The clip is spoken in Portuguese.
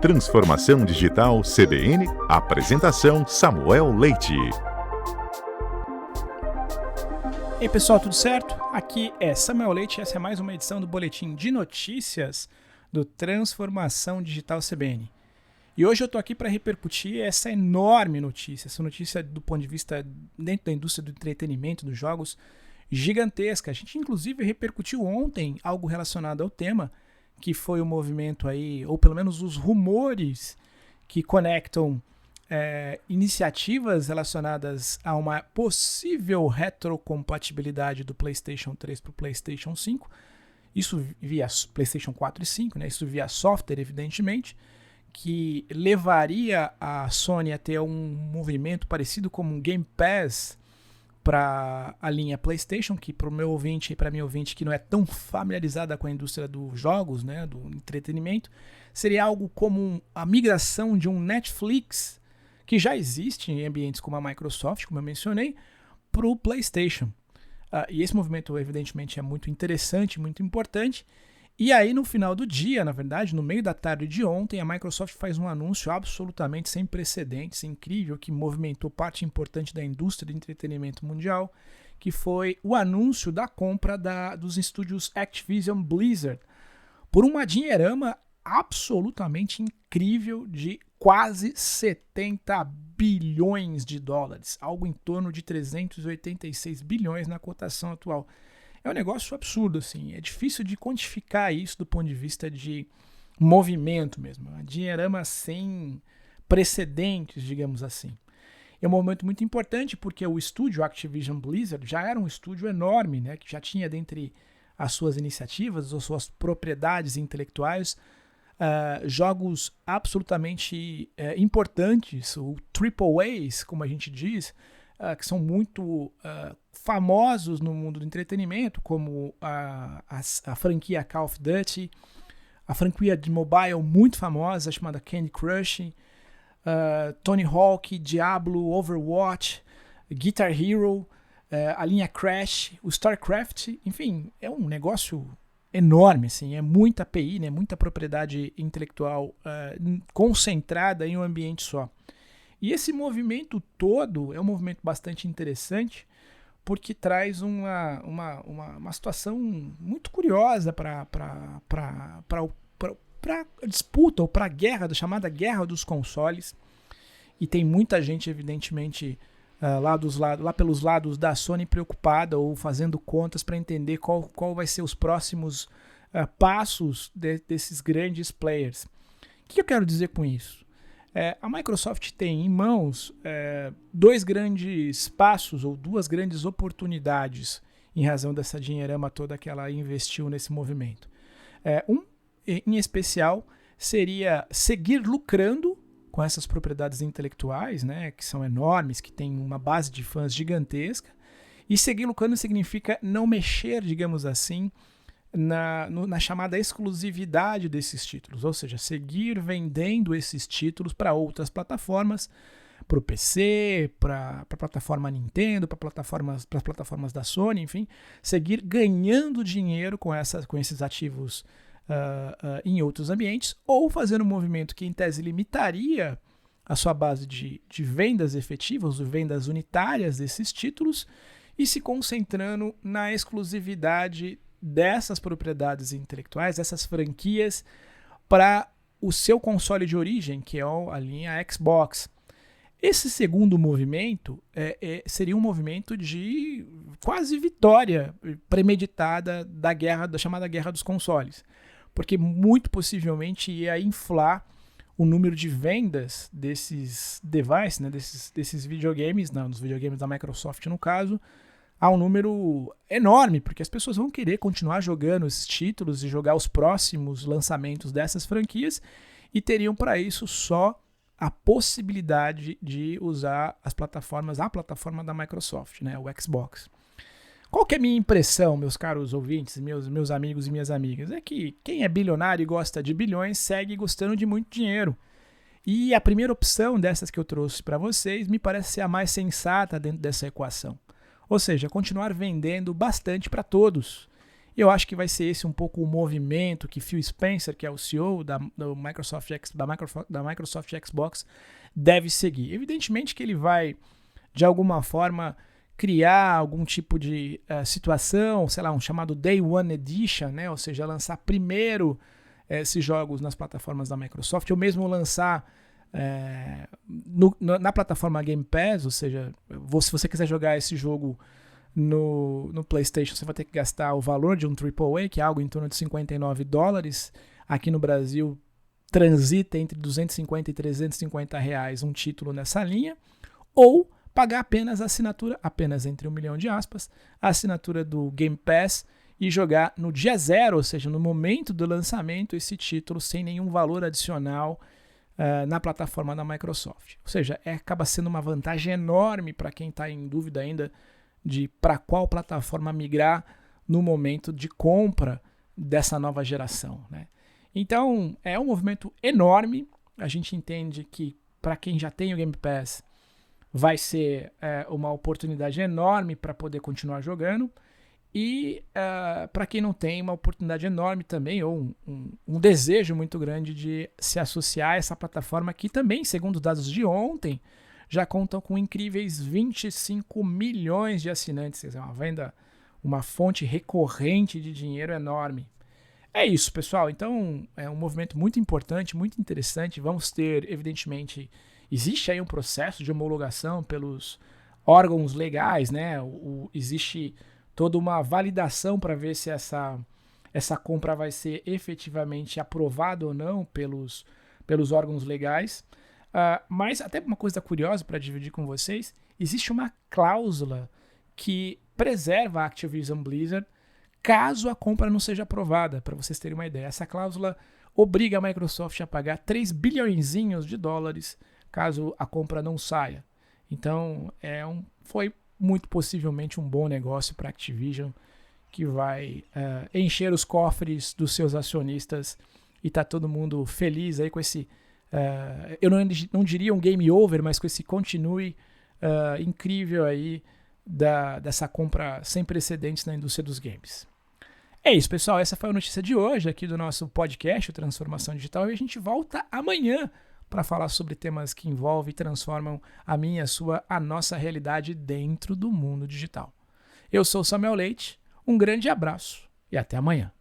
Transformação Digital CBN, apresentação Samuel Leite. E aí pessoal, tudo certo? Aqui é Samuel Leite e essa é mais uma edição do Boletim de Notícias do Transformação Digital CBN. E hoje eu estou aqui para repercutir essa enorme notícia, essa notícia do ponto de vista dentro da indústria do entretenimento, dos jogos, gigantesca. A gente inclusive repercutiu ontem algo relacionado ao tema, que foi o movimento aí, ou pelo menos os rumores que conectam iniciativas relacionadas a uma possível retrocompatibilidade do PlayStation 3 para o PlayStation 5, isso via PlayStation 4 e 5, né? Isso via software, evidentemente, que levaria a Sony a ter um movimento parecido como um Game Pass para a linha PlayStation, que para o meu ouvinte e para minha ouvinte que não é tão familiarizada com a indústria dos jogos, né, do entretenimento, seria algo como a migração de um Netflix, que já existe em ambientes como a Microsoft, como eu mencionei, para o PlayStation. E esse movimento, evidentemente, é muito interessante, muito importante. E aí, no final do dia, na verdade, no meio da tarde de ontem, a Microsoft faz um anúncio absolutamente sem precedentes, incrível, que movimentou parte importante da indústria de entretenimento mundial, que foi o anúncio da compra dos estúdios Activision Blizzard por uma dinheirama absolutamente incrível de quase 70 bilhões de dólares, algo em torno de 386 bilhões na cotação atual. É um negócio absurdo, assim, é difícil de quantificar isso do ponto de vista de movimento mesmo, uma dinheirama sem precedentes, digamos assim. É um momento muito importante porque o estúdio Activision Blizzard já era um estúdio enorme, né, que já tinha dentre as suas iniciativas, as suas propriedades intelectuais, jogos absolutamente importantes, o Triple A's, como a gente diz, que são muito famosos no mundo do entretenimento, como a franquia Call of Duty, a franquia de mobile muito famosa, chamada Candy Crush, Tony Hawk, Diablo, Overwatch, Guitar Hero, a linha Crash, o StarCraft, enfim, é um negócio enorme, assim, é muita API, né, muita propriedade intelectual concentrada em um ambiente só. E esse movimento todo é um movimento bastante interessante porque traz uma situação muito curiosa para a disputa ou para a guerra, chamada guerra dos consoles. E tem muita gente, evidentemente, lá pelos lados da Sony preocupada ou fazendo contas para entender qual vai ser os próximos passos desses grandes players. O que eu quero dizer com isso? A Microsoft tem em mãos dois grandes passos ou duas grandes oportunidades em razão dessa dinheirama toda que ela investiu nesse movimento. Em especial, seria seguir lucrando com essas propriedades intelectuais, né, que são enormes, que têm uma base de fãs gigantesca. E seguir lucrando significa não mexer, digamos assim, na chamada exclusividade desses títulos, ou seja, seguir vendendo esses títulos para outras plataformas, para o PC, para a plataforma Nintendo, para as plataformas da Sony, enfim, seguir ganhando dinheiro com esses ativos em outros ambientes, ou fazer um movimento que em tese limitaria a sua base de vendas efetivas, de vendas unitárias desses títulos, e se concentrando na exclusividade dessas propriedades intelectuais, dessas franquias, para o seu console de origem, que é a linha Xbox. Esse segundo movimento seria um movimento de quase vitória premeditada da chamada guerra dos consoles, porque muito possivelmente ia inflar o número de vendas desses devices, né, desses videogames, dos videogames da Microsoft no caso, a um número enorme, porque as pessoas vão querer continuar jogando esses títulos e jogar os próximos lançamentos dessas franquias e teriam para isso só a possibilidade de usar a plataforma da Microsoft, né, o Xbox. Qual que é a minha impressão, meus caros ouvintes, meus amigos e minhas amigas? É que quem é bilionário e gosta de bilhões segue gostando de muito dinheiro. E a primeira opção dessas que eu trouxe para vocês me parece ser a mais sensata dentro dessa equação. Ou seja, continuar vendendo bastante para todos E eu acho que vai ser esse um pouco o movimento que Phil Spencer, que é o CEO da Microsoft Xbox, deve seguir. Evidentemente que ele vai, de alguma forma, criar algum tipo de situação, sei lá, um chamado Day One Edition, né? Ou seja, lançar primeiro esses jogos nas plataformas da Microsoft, ou mesmo lançar na plataforma Game Pass, ou seja, se você quiser jogar esse jogo no PlayStation, você vai ter que gastar o valor de um AAA, que é algo em torno de $59. Aqui no Brasil, transita entre 250 e 350 reais um título nessa linha, ou pagar apenas a assinatura, apenas entre 1 milhão de aspas, a assinatura do Game Pass e jogar no dia zero, ou seja, no momento do lançamento, esse título sem nenhum valor adicional na plataforma da Microsoft. Ou seja, acaba sendo uma vantagem enorme para quem está em dúvida ainda de para qual plataforma migrar no momento de compra dessa nova geração, né? Então, é um movimento enorme. A gente entende que para quem já tem o Game Pass vai ser uma oportunidade enorme para poder continuar jogando. E para quem não tem, uma oportunidade enorme também, ou um desejo muito grande de se associar a essa plataforma que também, segundo os dados de ontem, já contam com incríveis 25 milhões de assinantes. Quer dizer, uma fonte recorrente de dinheiro enorme. É isso, pessoal. Então, é um movimento muito importante, muito interessante. Vamos ter, evidentemente, existe aí um processo de homologação pelos órgãos legais, né? Existe toda uma validação para ver se essa compra vai ser efetivamente aprovada ou não pelos órgãos legais. Mas até uma coisa curiosa para dividir com vocês, existe uma cláusula que preserva a Activision Blizzard caso a compra não seja aprovada, para vocês terem uma ideia. Essa cláusula obriga a Microsoft a pagar 3 bilhõezinhos de dólares caso a compra não saia. Então, foi muito possivelmente um bom negócio para a Activision, que vai encher os cofres dos seus acionistas e tá todo mundo feliz aí com esse... eu não diria um game over, mas com esse continue incrível aí dessa compra sem precedentes na indústria dos games. É isso, pessoal. Essa foi a notícia de hoje aqui do nosso podcast, o Transformação Digital, e a gente volta amanhã para falar sobre temas que envolvem e transformam a minha, a nossa realidade dentro do mundo digital. Eu sou Samuel Leite, um grande abraço e até amanhã.